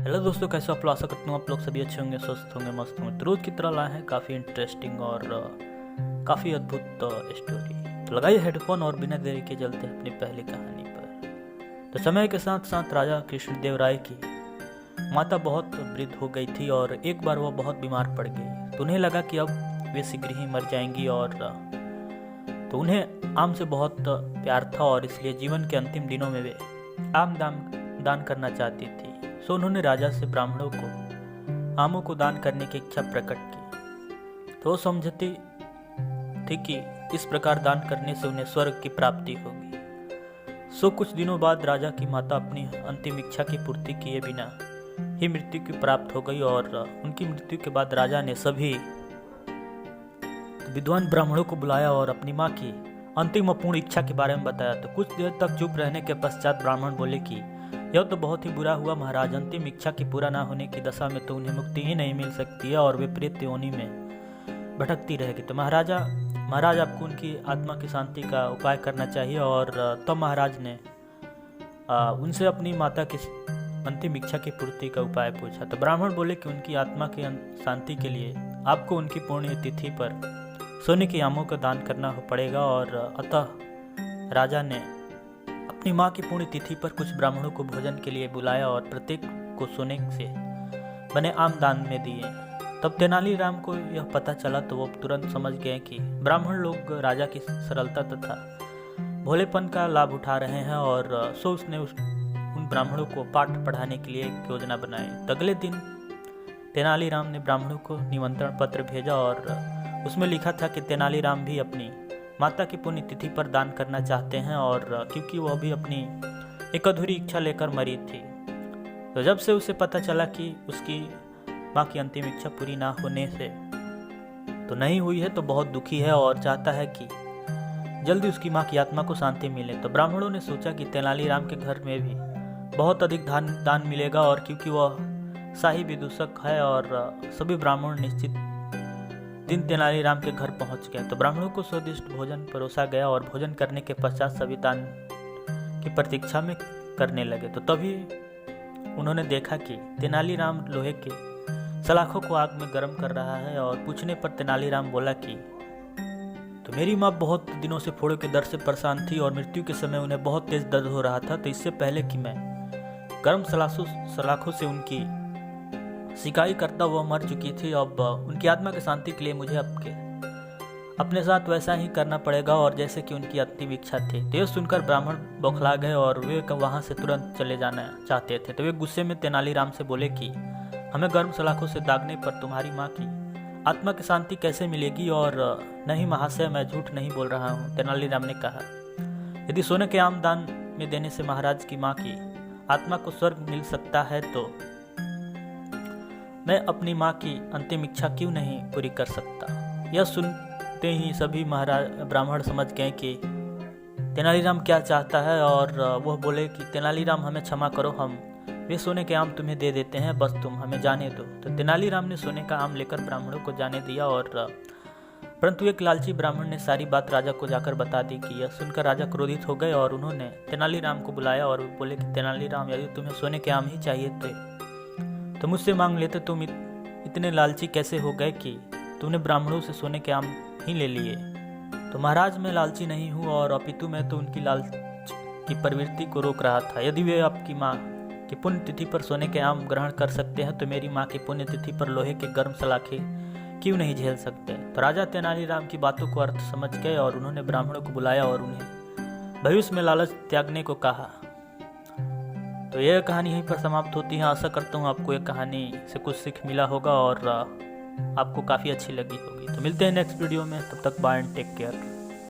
Hello दोस्तों, कैसे आप लोग? आशा करता हूँ आप लोग सभी अच्छे होंगे, स्वस्थ होंगे, मस्त होंगे। तो रोज़ की तरह लाए हैं काफ़ी इंटरेस्टिंग और काफ़ी अद्भुत स्टोरी। तो लगाइए हेडफोन और बिना देरी के चलते हैं अपनी पहली कहानी पर। तो समय के साथ साथ राजा कृष्णदेव राय की माता बहुत वृद्ध हो गई थी और एक बार वह बहुत बीमार पड़ गई। तो उन्हें लगा कि अब वे शीघ्र ही मर जाएंगी और तो उन्हें आम से बहुत प्यार था और इसलिए जीवन के अंतिम दिनों में वे आम दान करना चाहती थी। सो उन्होंने राजा से ब्राह्मणों को आमों को दान करने की इच्छा प्रकट की। तो वो समझती थी कि इस प्रकार दान करने से उन्हें स्वर्ग की प्राप्ति होगी। सो कुछ दिनों बाद राजा की माता अपनी अंतिम इच्छा की पूर्ति किए बिना ही मृत्यु की प्राप्त हो गई और उनकी मृत्यु के बाद राजा ने सभी विद्वान ब्राह्मणों को बुलाया और अपनी माँ की अंतिम अपूर्ण इच्छा के बारे में बताया। तो कुछ देर तक चुप रहने के पश्चात ब्राह्मण बोले कि यह तो बहुत ही बुरा हुआ महाराज। अंतिम इच्छा की पूरा ना होने की दशा में तो उन्हें मुक्ति ही नहीं मिल सकती है और वे प्रेत योनि में भटकती रहेगी। तो महाराज आपको उनकी आत्मा की शांति का उपाय करना चाहिए। और तब महाराज ने उनसे अपनी माता की अंतिम इच्छा की पूर्ति का उपाय पूछा। तो ब्राह्मण बोले कि उनकी आत्मा की शांति के लिए आपको उनकी पुण्य तिथि पर सोने की आमों का दान करना पड़ेगा। और अतः राजा ने अपनी माँ की पुण्य तिथि पर कुछ ब्राह्मणों को भोजन के लिए बुलाया और प्रत्येक को सोने से बने आम दान में दिए। तब तेनालीराम को यह पता चला तो वो तुरंत समझ गए कि ब्राह्मण लोग राजा की सरलता तथा भोलेपन का लाभ उठा रहे हैं और सो उसने उन ब्राह्मणों को पाठ पढ़ाने के लिए एक योजना बनाई। तो अगले दिन तेनालीराम ने ब्राह्मणों को निमंत्रण पत्र भेजा और उसमें लिखा था कि तेनालीराम भी अपनी माता की पुण्यतिथि पर दान करना चाहते हैं और क्योंकि वह भी अपनी एक अधूरी इच्छा लेकर मरी थी। तो जब से उसे पता चला कि उसकी माँ की अंतिम इच्छा पूरी ना होने से तो नहीं हुई है, तो बहुत दुखी है और चाहता है कि जल्दी उसकी माँ की आत्मा को शांति मिले। तो ब्राह्मणों ने सोचा कि तेनालीराम के घर में भी बहुत अधिक दान मिलेगा और क्योंकि वह शाही विदूषक है और सभी ब्राह्मण निश्चित दिन तेनालीराम के घर पहुंच गए। तो ब्राह्मणों को स्वादिष्ट भोजन परोसा गया और भोजन करने के पश्चात सभी दान की प्रतीक्षा में करने लगे। तो तभी उन्होंने देखा कि तेनालीराम लोहे के सलाखों को आग में गर्म कर रहा है। और पूछने पर तेनालीराम बोला कि तो मेरी माँ बहुत दिनों से फोड़ों के दर्द से परेशान थी और मृत्यु के समय उन्हें बहुत तेज दर्द हो रहा था। तो इससे पहले कि मैं गर्म सलाखों से उनकी शिकायत करता वह मर चुकी थी। अब उनकी आत्मा की शांति के लिए मुझे अपने साथ वैसा ही करना पड़ेगा और जैसे कि उनकी अंतिम इच्छा थी। तो यह सुनकर ब्राह्मण बौखला गए और वे वहां से तुरंत चले जाना चाहते थे। तो वे गुस्से में तेनालीराम से बोले कि हमें गर्म सलाखों से दागने पर तुम्हारी माँ की आत्मा की शांति कैसे मिलेगी? और नहीं महाशय, मैं झूठ नहीं बोल रहा हूँ। तेनालीराम ने कहा, यदि सोने के आम दान में देने से महाराज की माँ की आत्मा को स्वर्ग मिल सकता है तो मैं अपनी माँ की अंतिम इच्छा क्यों नहीं पूरी कर सकता? यह सुनते ही सभी ब्राह्मण समझ गए कि तेनालीराम क्या चाहता है और वह बोले कि तेनालीराम हमें क्षमा करो, हम वे सोने के आम तुम्हें दे देते हैं, बस तुम हमें जाने दो। तो तेनालीराम ने सोने का आम लेकर ब्राह्मणों को जाने दिया और परंतु एक लालची ब्राह्मण ने सारी बात राजा को जाकर बता दी। कि यह सुनकर राजा क्रोधित हो गए और उन्होंने तेनालीराम को बुलाया और बोले कि तेनालीराम, यदि तुम्हें सोने के आम ही चाहिए तो मुझसे मांग लेते। तुम इतने लालची कैसे हो गए कि तुमने ब्राह्मणों से सोने के आम ही ले लिए? तो महाराज, मैं लालची नहीं हूँ और अपितु मैं तो उनकी लालच की प्रवृत्ति को रोक रहा था। यदि वे आपकी माँ की पुण्यतिथि पर सोने के आम ग्रहण कर सकते हैं तो मेरी माँ की पुण्यतिथि पर लोहे के गर्म सलाखे क्यों नहीं झेल सकते? तो राजा तेनालीराम की बातों को अर्थ समझ गए और उन्होंने ब्राह्मणों को बुलाया और उन्हें भविष्य में लालच त्यागने को कहा। तो यह कहानी यहीं पर समाप्त होती है। आशा करता हूँ आपको यह कहानी से कुछ सीख मिला होगा और आपको काफ़ी अच्छी लगी होगी। तो मिलते हैं नेक्स्ट वीडियो में, तब तक बाय एंड टेक केयर।